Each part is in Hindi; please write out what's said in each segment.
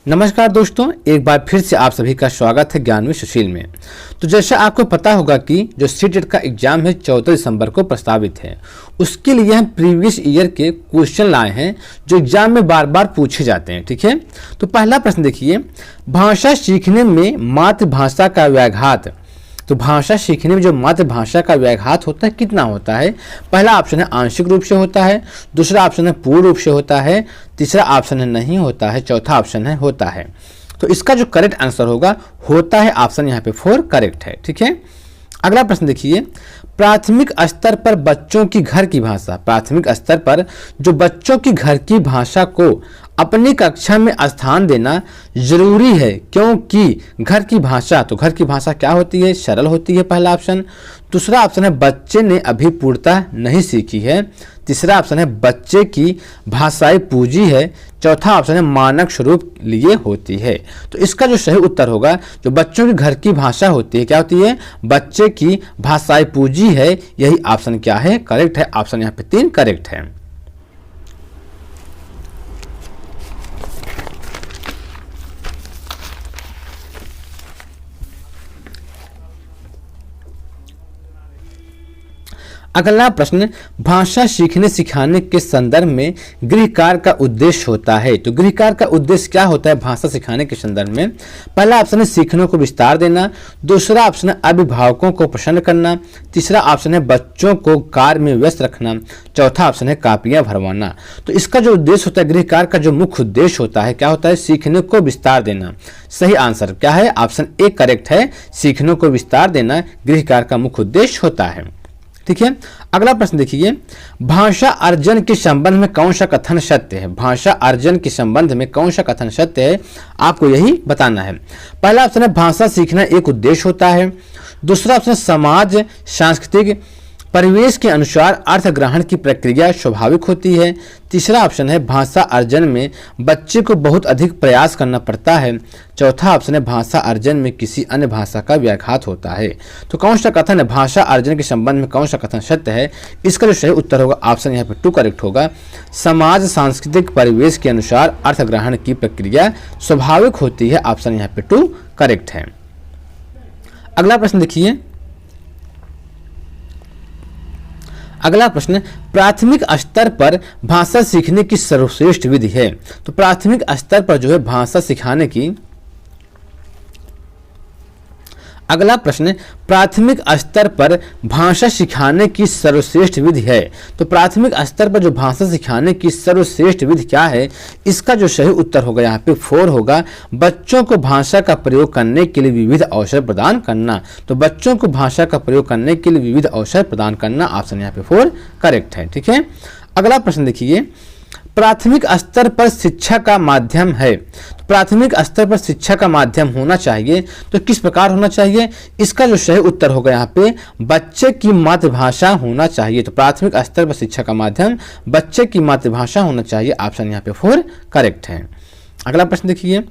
नमस्कार दोस्तों, एक बार फिर से आप सभी का स्वागत है ज्ञान में सुशील में। तो जैसा आपको पता होगा कि जो सीटेट का एग्जाम है 14 दिसंबर को प्रस्तावित है, उसके लिए हम प्रीवियस ईयर के क्वेश्चन लाए हैं जो एग्जाम में बार बार पूछे जाते हैं। ठीक है, तो पहला प्रश्न देखिए, भाषा सीखने में मातृभाषा का व्याघात। तो भाषा सीखने में जो मातृभाषा का व्याघात होता है कितना होता है? पहला ऑप्शन है आंशिक रूप से होता है, दूसरा ऑप्शन है पूर्ण रूप से होता है, तीसरा ऑप्शन है नहीं होता है, चौथा ऑप्शन है होता है। तो इसका जो करेक्ट आंसर होगा होता है, ऑप्शन यहाँ पे 4 करेक्ट है। ठीक है, अगला प्रश्न देखिए, प्राथमिक स्तर पर बच्चों की घर की भाषा। प्राथमिक स्तर पर जो बच्चों की घर की भाषा को अपनी कक्षा में स्थान देना जरूरी है, क्योंकि घर की भाषा, तो घर की भाषा क्या होती है? सरल होती है, पहला ऑप्शन। दूसरा ऑप्शन है बच्चे ने अभी पूर्णतः नहीं सीखी है, तीसरा ऑप्शन है बच्चे की भाषाई पूजी है, चौथा ऑप्शन है मानक स्वरूप लिए होती है। तो इसका जो सही उत्तर होगा, जो बच्चों के घर की भाषा होती है, क्या होती है? बच्चे की भाषाई पूजी है, यही ऑप्शन क्या है? करेक्ट है, ऑप्शन यहाँ पे 3 करेक्ट है। अगला प्रश्न, भाषा सीखने सिखाने के संदर्भ में गृह कार्य का उद्देश्य होता है। तो गृह कार्य का उद्देश्य क्या होता है भाषा सिखाने के संदर्भ में? पहला ऑप्शन है सीखने को विस्तार देना, दूसरा ऑप्शन है अभिभावकों को प्रसन्न करना, तीसरा ऑप्शन है बच्चों को कार्य में व्यस्त रखना, चौथा ऑप्शन है कापियां भरवाना। तो इसका जो उद्देश्य होता है, गृह कार्य का जो मुख्य उद्देश्य होता है, क्या होता है? सीखने को विस्तार देना। सही आंसर क्या है? ऑप्शन ए करेक्ट है, सीखने को विस्तार देना गृह कार्य का मुख्य उद्देश्य होता है। ठीक है, अगला प्रश्न देखिए, भाषा अर्जन के संबंध में कौन सा कथन सत्य है? भाषा अर्जन के संबंध में कौन सा कथन सत्य है, आपको यही बताना है। पहला ऑप्शन है भाषा सीखना एक उद्देश्य होता है, दूसरा ऑप्शन समाज सांस्कृतिक परिवेश के अनुसार अर्थ ग्रहण की प्रक्रिया स्वाभाविक होती है, तीसरा ऑप्शन है भाषा अर्जन में बच्चे को बहुत अधिक प्रयास करना पड़ता है, चौथा ऑप्शन है भाषा अर्जन में किसी अन्य भाषा का व्याघात होता है। तो कौन सा कथन है भाषा अर्जन के संबंध में कौन सा कथन सत्य है? इसका जो सही उत्तर होगा, ऑप्शन यहाँ पे 2 करेक्ट होगा, समाज सांस्कृतिक परिवेश के अनुसार अर्थ ग्रहण की प्रक्रिया स्वाभाविक होती है, ऑप्शन यहाँ पे 2 करेक्ट है। अगला प्रश्न देखिए, अगला प्रश्न, प्राथमिक स्तर पर भाषा सीखने की सर्वश्रेष्ठ विधि है। तो प्राथमिक स्तर पर जो है भाषा सिखाने की, अगला प्रश्न, प्राथमिक स्तर पर भाषा सिखाने की सर्वश्रेष्ठ विधि है। तो प्राथमिक स्तर पर जो भाषा सिखाने की सर्वश्रेष्ठ विधि क्या है? इसका जो सही उत्तर होगा यहाँ पे 4 होगा, बच्चों को भाषा का प्रयोग करने के लिए विविध अवसर प्रदान करना। तो बच्चों को भाषा का प्रयोग करने के लिए विविध अवसर प्रदान करना, ऑप्शन यहाँ पे 4 करेक्ट है। ठीक है, अगला प्रश्न देखिए, प्राथमिक स्तर पर शिक्षा का माध्यम है। तो प्राथमिक स्तर पर शिक्षा का माध्यम होना चाहिए, तो किस प्रकार होना चाहिए? इसका जो सही उत्तर होगा यहाँ पे बच्चे की मातृभाषा होना चाहिए। तो प्राथमिक स्तर पर शिक्षा का माध्यम बच्चे की मातृभाषा होना चाहिए, ऑप्शन यहाँ पे 4 करेक्ट है। अगला प्रश्न देखिए,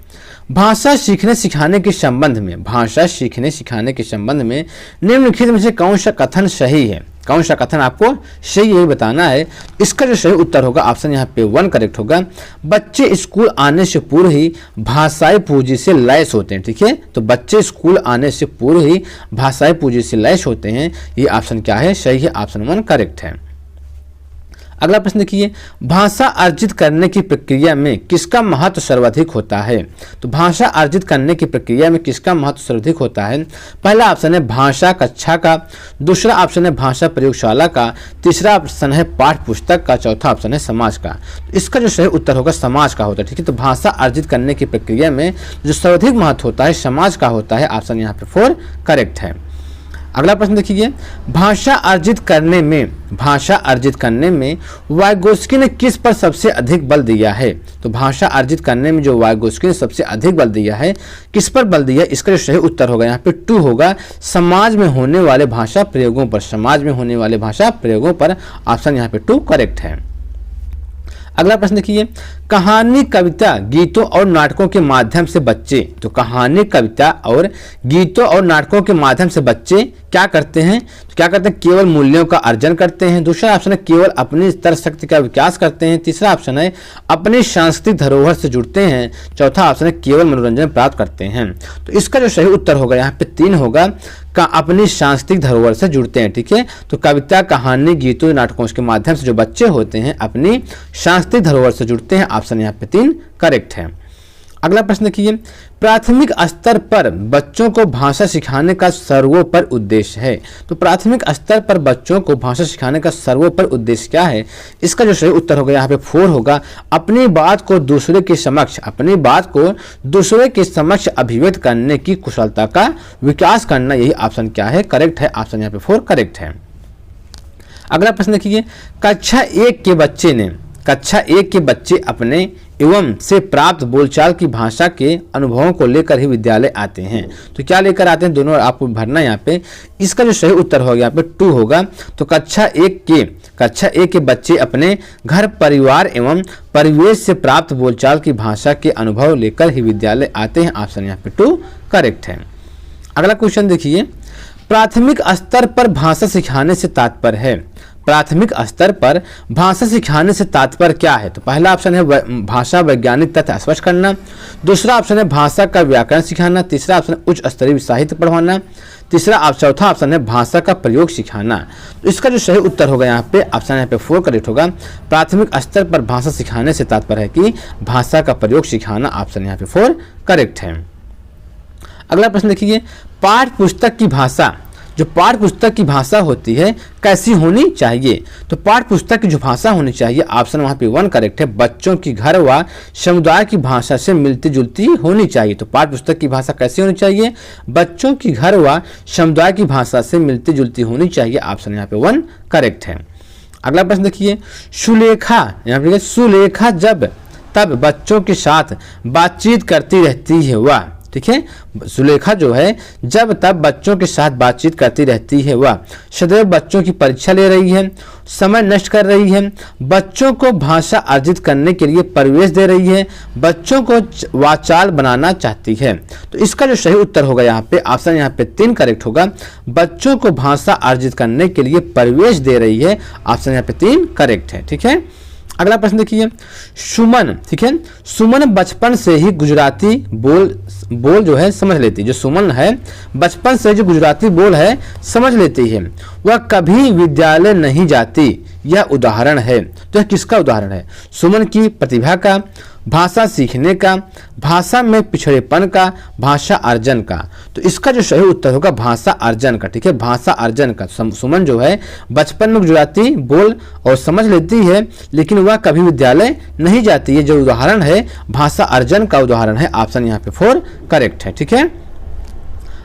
भाषा सीखने सिखाने के संबंध में, भाषा सीखने सिखाने के संबंध में निम्नलिखित में से कौन सा कथन सही है? कौन सा कथन आपको सही यही बताना है। इसका जो सही उत्तर होगा, ऑप्शन यहाँ पे 1 करेक्ट होगा, बच्चे स्कूल आने से पूर्व ही भाषाई पूंजी से लैस होते हैं। ठीक है, तो बच्चे स्कूल आने से पूर्व ही भाषाई पूंजी से लैस होते हैं, ये ऑप्शन क्या है? सही है, ऑप्शन 1 करेक्ट है। अगला प्रश्न देखिए, भाषा अर्जित करने की प्रक्रिया में किसका महत्व सर्वाधिक होता है? तो भाषा अर्जित करने की प्रक्रिया में किसका महत्व सर्वाधिक होता है? पहला ऑप्शन है भाषा कक्षा का, दूसरा ऑप्शन है भाषा प्रयोगशाला का, तीसरा ऑप्शन है पाठ्य पुस्तक का, चौथा ऑप्शन है समाज का। तो इसका जो सही उत्तर होगा समाज का होता है। ठीक है, तो भाषा अर्जित करने की प्रक्रिया में जो सर्वाधिक महत्व होता है समाज का होता है, ऑप्शन यहाँ पे 4 करेक्ट है। अगला प्रश्न देखिए, भाषा अर्जित करने में वाइगोत्स्की ने किस पर सबसे अधिक बल दिया है? तो भाषा अर्जित करने में जो वाइगोत्स्की ने सबसे अधिक बल दिया है, किस पर बल दिया? इसका जो सही उत्तर होगा यहाँ पे 2 होगा, समाज में होने वाले भाषा प्रयोगों पर, समाज में होने वाले भाषा प्रयोगों पर, ऑप्शन यहाँ पे 2 करेक्ट है। अगला प्रश्न देखिए, कहानी कविता गीतों और नाटकों के माध्यम से बच्चे, तो कहानी कविता और गीतों और नाटकों के माध्यम से बच्चे क्या करते हैं? तो क्या करते हैं? केवल मूल्यों का अर्जन करते हैं। दूसरा ऑप्शन है केवल अपनी तर्क शक्ति का विकास करते हैं। तीसरा ऑप्शन है अपनी सांस्कृतिक धरोहर से जुड़ते हैं। चौथा ऑप्शन है केवल मनोरंजन प्राप्त करते हैं। तो इसका जो सही उत्तर होगा यहाँ पे 3 होगा, का अपनी सांस्कृतिक धरोहर से जुड़ते हैं। ठीक है, तो कविता, कहानी, गीतों, नाटकों के माध्यम से जो बच्चे होते हैं अपनी सांस्कृतिक धरोहर से जुड़ते हैं। ऑप्शन यहाँ पे 3 करेक्ट है। अगला प्रश्न देखिए, प्राथमिक स्तर पर बच्चों को भाषा सिखाने का सर्वोपरि उद्देश्य है। तो प्राथमिक स्तर पर बच्चों को भाषा सिखाने का सर्वोपरि उद्देश्य क्या है? इसका जो सही उत्तर होगा यहाँ पे 4 होगा, अपनी बात को दूसरे के समक्ष अभिव्यक्त करने की कुशलता का विकास करना। यही ऑप्शन क्या है? करेक्ट है। ऑप्शन यहाँ पे 4 करेक्ट है। अगला प्रश्न देखिए, कक्षा 1 के बच्चे अपने एवं से प्राप्त बोलचाल की भाषा के अनुभवों को लेकर ही विद्यालय आते हैं। तो क्या लेकर आते हैं? दोनों आपको भरना यहाँ पे। इसका जो सही उत्तर होगा यहाँ पे 2 होगा। तो कक्षा 1 के बच्चे अपने घर, परिवार एवं परिवेश से प्राप्त बोलचाल की भाषा के अनुभव लेकर ही विद्यालय आते हैं। ऑप्शन यहाँ पे 2 करेक्ट है। अगला क्वेश्चन देखिए, प्राथमिक स्तर पर भाषा सिखाने से तात्पर्य है। प्राथमिक स्तर पर भाषा सिखाने से तात्पर्य क्या है? तो पहला ऑप्शन है भाषा वैज्ञानिक तथ्य स्पष्ट करना। दूसरा ऑप्शन है भाषा का व्याकरण सिखाना। तीसरा ऑप्शन है उच्च स्तरीय साहित्य पढ़वाना। चौथा ऑप्शन है भाषा का प्रयोग सिखाना। तो इसका जो सही उत्तर होगा यहाँ पे ऑप्शन यहाँ पे 4 करेक्ट होगा। प्राथमिक स्तर पर भाषा सिखाने से तात्पर्य है कि भाषा का प्रयोग सिखाना। ऑप्शन यहाँ पे 4 करेक्ट है। अगला प्रश्न देखिए, पाठ्य पुस्तक की भाषा होती है कैसी होनी चाहिए? तो पाठ्य पुस्तक की जो भाषा होनी चाहिए, ऑप्शन वहाँ पे 1 करेक्ट है, बच्चों की घर व समुदाय की भाषा से मिलती जुलती होनी चाहिए। तो पाठ्य पुस्तक की भाषा कैसी होनी चाहिए? बच्चों की घर व समुदाय की भाषा से मिलती जुलती होनी चाहिए। ऑप्शन यहाँ पे 1 करेक्ट है। अगला प्रश्न देखिए, सुलेखा जब तब बच्चों के साथ बातचीत करती रहती है वह। ठीक है, सुलेखा जो है जब तब बच्चों के साथ बातचीत करती रहती है, वह सदैव बच्चों की परीक्षा ले रही है, समय नष्ट कर रही है, बच्चों को भाषा अर्जित करने के लिए परिवेश दे रही है, बच्चों को वाचाल बनाना चाहती है। तो इसका जो सही उत्तर होगा यहाँ पे ऑप्शन यहाँ पे 3 करेक्ट होगा, बच्चों को भाषा अर्जित करने के लिए परिवेश दे रही है। ऑप्शन यहाँ पे 3 करेक्ट है। ठीक है, अगला प्रश्न देखिए, सुमन। ठीक है, सुमन बचपन से ही गुजराती बोल जो है समझ लेती है। जो सुमन है बचपन से जो गुजराती बोल है समझ लेती है, वह कभी विद्यालय नहीं जाती। यह उदाहरण है। तो यह किसका उदाहरण है? सुमन की प्रतिभा का, भाषा सीखने का, भाषा में पिछड़ेपन का, भाषा अर्जन का। तो इसका जो सही उत्तर होगा भाषा अर्जन का। ठीक है, भाषा अर्जन का। सुमन जो है बचपन में गुजराती बोल और समझ लेती है, लेकिन वह कभी विद्यालय नहीं जाती है। जो उदाहरण है भाषा अर्जन का उदाहरण है। ऑप्शन यहाँ पे 4 करेक्ट है। ठीक है,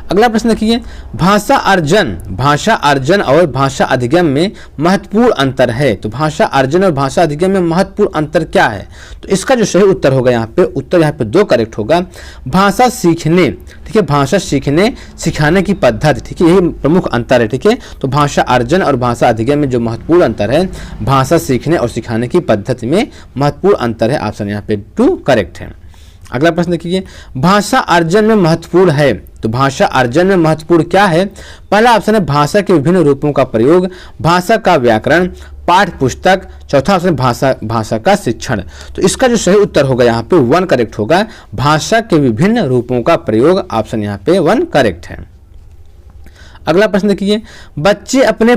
अगला प्रश्न देखिए, भाषा अर्जन और भाषा अधिगम में महत्वपूर्ण अंतर है। तो भाषा अर्जन और भाषा अधिगम में महत्वपूर्ण अंतर क्या है? तो इसका जो सही उत्तर होगा यहाँ पे 2 करेक्ट होगा, भाषा सीखने। ठीक है, भाषा सिखाने की पद्धति। ठीक है, यही प्रमुख अंतर है। ठीक है, तो भाषा अर्जन और भाषा अधिगम में जो महत्वपूर्ण अंतर है, भाषा सीखने और सिखाने की पद्धति में महत्वपूर्ण अंतर है। ऑप्शन यहाँ पे 2 करेक्ट है। अगला प्रश्न देखिए, भाषा अर्जन में महत्वपूर्ण है। तो भाषा अर्जन में महत्वपूर्ण क्या है? पहला ऑप्शन है भाषा के विभिन्न रूपों का प्रयोग, भाषा का व्याकरण, पाठ्य पुस्तक। चौथा ऑप्शन भाषा का शिक्षण। तो इसका जो सही उत्तर होगा यहाँ पे 1 करेक्ट होगा, भाषा के विभिन्न रूपों का प्रयोग। ऑप्शन यहाँ पे 1 करेक्ट है। अगला प्रश्न देखिए, बच्चे अपने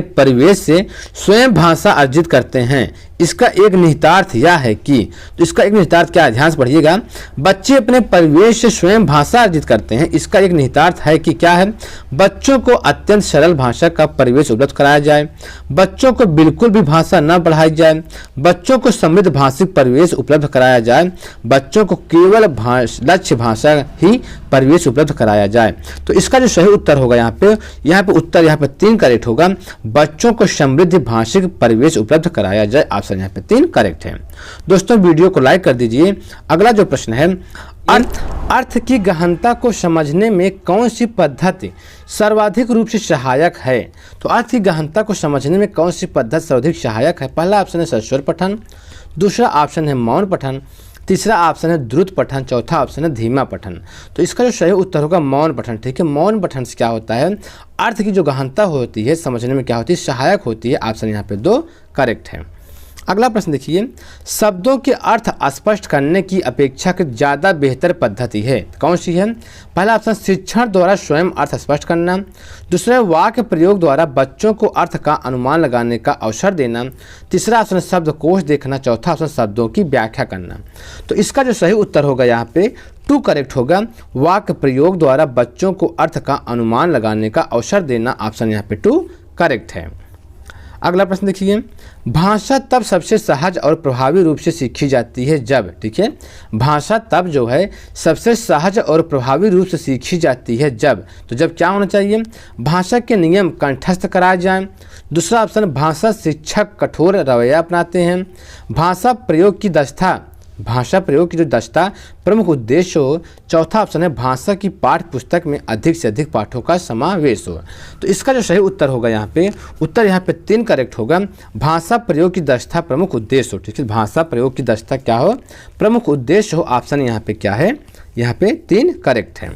परिवेश से स्वयं भाषा अर्जित करते हैं। इसका एक निहितार्थ यह है कि, तो इसका एक निहितार्थ क्या है? ध्यान से पढ़िएगा, बच्चे अपने परिवेश से स्वयं भाषा अर्जित करते हैं। इसका एक निहितार्थ है कि क्या है? बच्चों को अत्यंत सरल भाषा का परिवेश उपलब्ध कराया जाए, बच्चों को बिल्कुल भी भाषा न पढ़ाई जाए, बच्चों को समृद्ध भाषिक परिवेश उपलब्ध कराया जाए, बच्चों को केवल लक्ष्य भाषा ही परिवेश उपलब्ध कराया जाए। तो इसका जो सही उत्तर होगा यहाँ पे उत्तर यहाँ पे 3 करेक्ट होगा, बच्चों को समृद्ध भाषिक परिवेश उपलब्ध कराया जाए। ऑप्शन यहाँ पे 3 करेक्ट है। दोस्तों वीडियो को लाइक कर दीजिए। अगला जो प्रश्न है, अर्थ की गहनता को समझने में कौन सी पद्धति सर्वाधिक रूप से सहायक है? तो अर्थ की गहनता को समझने में कौन सी पद्धति सर्वाधिक सहायक है? पहला ऑप्शन है सस्वर पठन, दूसरा ऑप्शन है मौन पठन, तीसरा ऑप्शन है द्रुत पठन, चौथा ऑप्शन है धीमा पठन। तो इसका जो सही उत्तर होगा मौन पठन। ठीक है, मौन पठन से क्या होता है, अर्थ की जो गहनता होती है समझने में क्या होती है, सहायक होती है। ऑप्शन यहाँ पे 2 करेक्ट है। अगला प्रश्न देखिए, शब्दों के अर्थ स्पष्ट करने की अपेक्षाकृत ज़्यादा बेहतर पद्धति है, कौन सी है? पहला ऑप्शन शिक्षण द्वारा स्वयं अर्थ स्पष्ट करना, दूसरा वाक्य प्रयोग द्वारा बच्चों को अर्थ का अनुमान लगाने का अवसर देना, तीसरा ऑप्शन शब्दकोश देखना, चौथा ऑप्शन शब्दों की व्याख्या करना। तो इसका जो सही उत्तर होगा यहाँ पे 2 करेक्ट होगा, वाक्य प्रयोग द्वारा बच्चों को अर्थ का अनुमान लगाने का अवसर देना। ऑप्शन यहाँ पे 2 करेक्ट है। अगला प्रश्न देखिए, भाषा तब सबसे सहज और प्रभावी रूप से सीखी जाती है जब, ठीक है, भाषा तब जो है सबसे सहज और प्रभावी रूप से सीखी जाती है जब, तो जब क्या होना चाहिए, भाषा के नियम कंठस्थ कराए जाएं। दूसरा ऑप्शन भाषा शिक्षक कठोर रवैया अपनाते हैं। भाषा प्रयोग की जो दक्षता प्रमुख उद्देश्य हो। चौथा ऑप्शन है भाषा की पाठ्य पुस्तक में अधिक से अधिक पाठों का समावेश हो। तो इसका जो सही उत्तर होगा यहाँ पे 3 करेक्ट होगा, भाषा प्रयोग की दक्षता प्रमुख उद्देश्य हो। ठीक है, भाषा प्रयोग की दक्षता क्या हो, प्रमुख उद्देश्य हो। ऑप्शन यहाँ पे क्या है, यहाँ पे 3 करेक्ट है।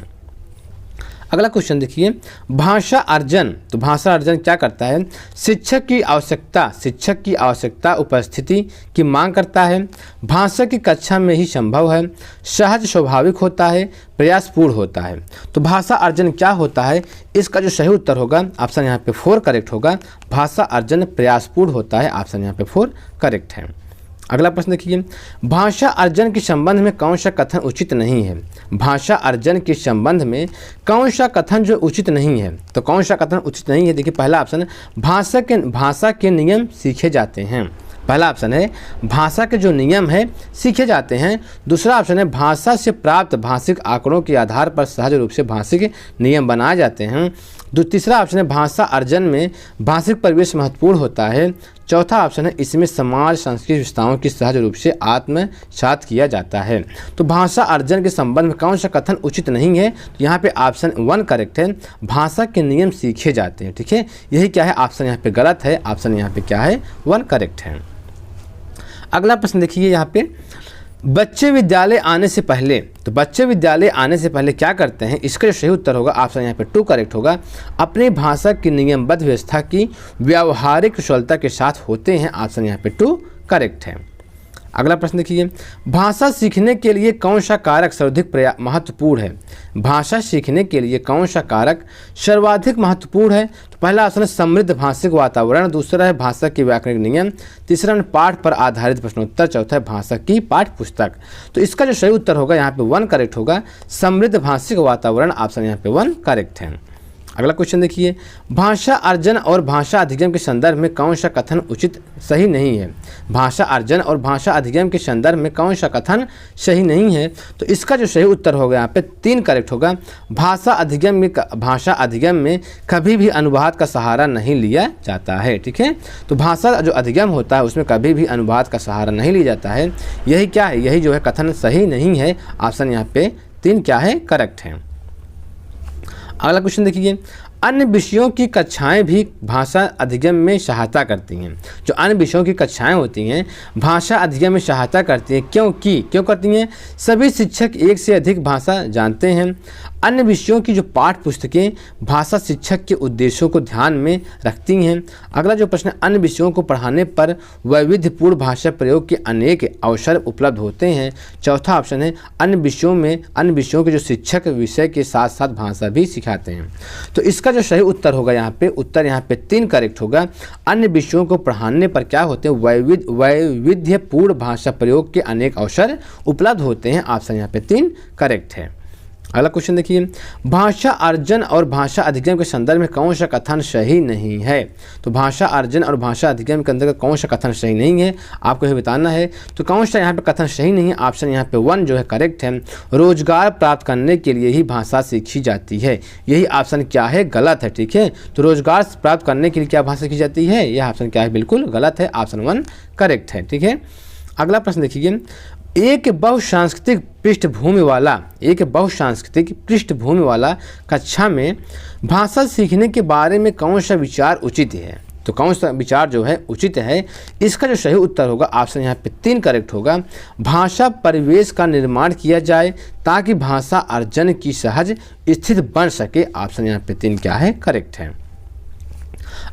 अगला क्वेश्चन देखिए, भाषा अर्जन, तो भाषा अर्जन क्या करता है, शिक्षक की आवश्यकता उपस्थिति की मांग करता है, भाषा की कक्षा में ही संभव है, सहज स्वाभाविक होता है, प्रयासपूर्ण होता है। तो भाषा अर्जन क्या होता है, इसका जो सही उत्तर होगा ऑप्शन यहाँ पे 4 करेक्ट होगा, भाषा अर्जन प्रयासपूर्ण होता है। ऑप्शन यहाँ पे 4 करेक्ट है। अगला प्रश्न देखिए, भाषा अर्जन के संबंध में कौन सा कथन उचित नहीं है, भाषा अर्जन के संबंध में कौन सा कथन जो उचित नहीं है, तो कौन सा कथन उचित नहीं है, देखिए पहला ऑप्शन भाषा के नियम सीखे जाते हैं। पहला ऑप्शन है भाषा के जो नियम है सीखे जाते हैं। दूसरा ऑप्शन है भाषा से प्राप्त भाषिक आंकड़ों के आधार पर सहज रूप से भाषिक नियम बनाए जाते हैं। तीसरा ऑप्शन है भाषा अर्जन में भाषिक परिवेश महत्वपूर्ण होता है। चौथा ऑप्शन है इसमें समाज संस्कृति विशेषताओं की सहज रूप से आत्मसात किया जाता है। तो भाषा अर्जन के संबंध में कौन सा कथन उचित नहीं है, तो यहाँ पे ऑप्शन 1 करेक्ट है, भाषा के नियम सीखे जाते हैं। ठीक है, यही क्या है, ऑप्शन यहाँ पे गलत है। ऑप्शन यहाँ पे क्या है, 1 करेक्ट है। अगला प्रश्न देखिए, यहाँ पे बच्चे विद्यालय आने से पहले, तो बच्चे विद्यालय आने से पहले क्या करते हैं, इसका जो सही उत्तर होगा ऑप्शन यहाँ पे 2 करेक्ट होगा, अपनी भाषा की नियमबद्ध व्यवस्था की व्यावहारिक कुशलता के साथ होते हैं। ऑप्शन यहाँ पे 2 करेक्ट है। अगला प्रश्न देखिए, भाषा सीखने के लिए कौन सा कारक सर्वाधिक महत्वपूर्ण है, भाषा सीखने के लिए कौन सा कारक सर्वाधिक महत्वपूर्ण है, तो पहला ऑप्शन है समृद्ध भाषिक वातावरण, दूसरा है भाषा के व्याकरणिक नियम, तीसरा है पाठ पर आधारित प्रश्नोत्तर, चौथा है भाषा की पाठ्य पुस्तक। तो इसका जो सही उत्तर होगा यहाँ पे 1 करेक्ट होगा, समृद्ध भाषिक वातावरण। ऑप्शन यहाँ पे 1 करेक्ट है। अगला क्वेश्चन देखिए, भाषा अर्जन और भाषा अधिगम के संदर्भ में कौन सा कथन उचित सही नहीं है, भाषा अर्जन और भाषा अधिगम के संदर्भ में कौन सा कथन सही नहीं है, तो इसका जो सही उत्तर होगा यहाँ पे 3 करेक्ट होगा, भाषा अधिगम में कभी भी अनुवाद का सहारा नहीं लिया जाता है। ठीक है, तो भाषा जो अधिगम होता है उसमें कभी भी अनुवाद का सहारा नहीं लिया जाता है। यही क्या है, यही जो है कथन सही नहीं है। ऑप्शन यहाँ पे 3 क्या है, करेक्ट है। अगला क्वेश्चन देखिए, अन्य विषयों की कक्षाएं भी भाषा अधिगम में सहायता करती हैं। जो अन्य विषयों की कक्षाएं होती हैं भाषा अधिगम में सहायता करती हैं, क्यों करती हैं, सभी शिक्षक एक से अधिक भाषा जानते हैं। अन्य विषयों की जो पाठ्य पुस्तकें भाषा शिक्षक के उद्देश्यों को ध्यान में रखती हैं। अगला जो प्रश्न है, अन्य विषयों को पढ़ाने पर वैविध्यपूर्ण भाषा प्रयोग के अनेक अवसर उपलब्ध होते हैं। चौथा ऑप्शन है अन्य विषयों के जो शिक्षक विषय के साथ साथ भाषा भी सिखाते हैं। तो इसका जो सही उत्तर होगा यहाँ पे 3 करेक्ट होगा, अन्य विषयों को पढ़ाने पर क्या होते हैं, वैविध्यपूर्ण भाषा प्रयोग के अनेक अवसर उपलब्ध होते हैं। ऑप्शन यहाँ पे 3 करेक्ट है। अगला क्वेश्चन देखिए, भाषा अर्जन और भाषा अधिगम के संदर्भ में कौन सा कथन सही नहीं है, तो भाषा अर्जन और भाषा अधिगम के अंतर्गत कौन सा कथन सही नहीं है आपको यह बताना है। तो कौन सा यहाँ पे कथन सही नहीं है, ऑप्शन यहाँ पे 1 जो है करेक्ट है, रोजगार प्राप्त करने के लिए ही भाषा सीखी जाती है। यही ऑप्शन क्या है, गलत है। ठीक है, तो रोजगार प्राप्त करने के लिए क्या भाषा सीखी जाती है, यह ऑप्शन क्या है, बिल्कुल गलत है। ऑप्शन 1 करेक्ट है। ठीक है, अगला प्रश्न देखिए, एक बहुसांस्कृतिक पृष्ठभूमि वाला कक्षा में भाषा सीखने के बारे में कौन सा विचार उचित है, तो कौन सा विचार जो है उचित है? इसका जो सही उत्तर होगा ऑप्शन यहाँ पे 3 करेक्ट होगा। भाषा परिवेश का निर्माण किया जाए ताकि भाषा अर्जन की सहज स्थिति बन सके। ऑप्शन यहाँ पे 3 क्या है? करेक्ट है।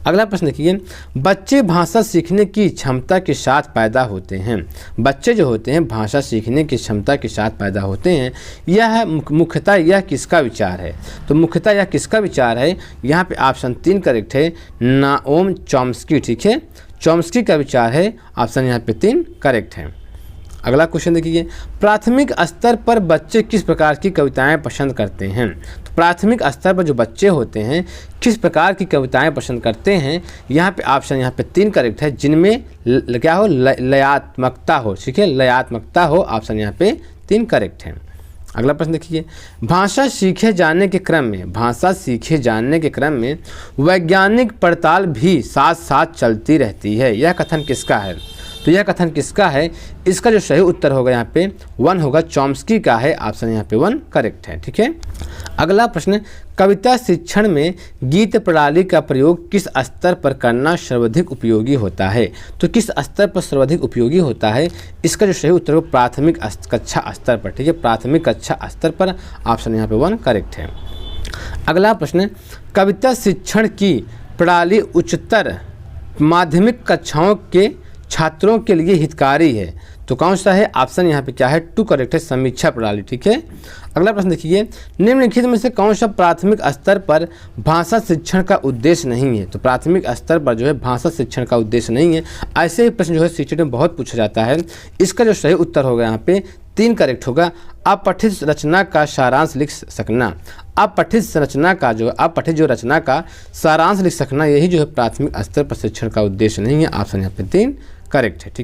अगला प्रश्न देखिए, बच्चे भाषा सीखने की क्षमता के साथ पैदा होते हैं। बच्चे जो होते हैं भाषा सीखने की क्षमता के साथ पैदा होते हैं। यह मुख्यतः यह किसका विचार है? तो मुख्यतः यह किसका विचार है? यहाँ पे ऑप्शन 3 करेक्ट है, नाओम चॉम्स्की। ठीक है, चॉम्स्की का विचार है। ऑप्शन यहाँ पे 3 करेक्ट है। अगला क्वेश्चन देखिए, प्राथमिक स्तर पर बच्चे किस प्रकार की कविताएं पसंद करते हैं? तो प्राथमिक स्तर पर जो बच्चे होते हैं किस प्रकार की कविताएं पसंद करते हैं? यहाँ पे ऑप्शन यहाँ पे 3 करेक्ट है, जिनमें क्या हो? लयात्मकता हो। ठीक है, लयात्मकता हो। ऑप्शन यहाँ पे 3 करेक्ट है। अगला प्रश्न देखिए, भाषा सीखे जाने के क्रम में वैज्ञानिक पड़ताल भी साथ साथ चलती रहती है। यह कथन किसका है? तो यह कथन किसका है? इसका जो सही उत्तर होगा यहाँ पे 1 होगा, चॉम्स्की का है। ऑप्शन यहाँ पे 1 करेक्ट है। ठीक है, अगला प्रश्न, कविता शिक्षण में गीत प्रणाली का प्रयोग किस स्तर पर करना सर्वाधिक उपयोगी होता है? तो किस स्तर पर सर्वाधिक उपयोगी होता है? इसका जो सही उत्तर होगा प्राथमिक कक्षा स्तर पर। ठीक है, प्राथमिक कक्षा स्तर पर। ऑप्शन यहाँ पे 1 करेक्ट है। अगला प्रश्न, कविता शिक्षण की प्रणाली उच्चतर माध्यमिक कक्षाओं के छात्रों के लिए हितकारी है। तो कौन सा है? ऑप्शन यहाँ पे क्या है? 2 करेक्ट है, समीक्षा प्रणाली। ठीक है, अगला प्रश्न देखिए, निम्नलिखित में से कौन सा प्राथमिक स्तर पर भाषा शिक्षण का उद्देश्य नहीं है? तो प्राथमिक स्तर पर जो है भाषा शिक्षण का उद्देश्य नहीं है। ऐसे ही प्रश्न जो है सीटेट में बहुत पूछा जाता है। इसका जो सही उत्तर होगा यहाँ पे 3 करेक्ट होगा, अपठित रचना का सारांश लिख सकना। अपठित रचना का जो अपठित जो रचना का सारांश लिख सकना, यही जो है प्राथमिक स्तर पर शिक्षण का उद्देश्य नहीं है। ऑप्शन यहाँ पे 3 करेक्ट है। ठीक है।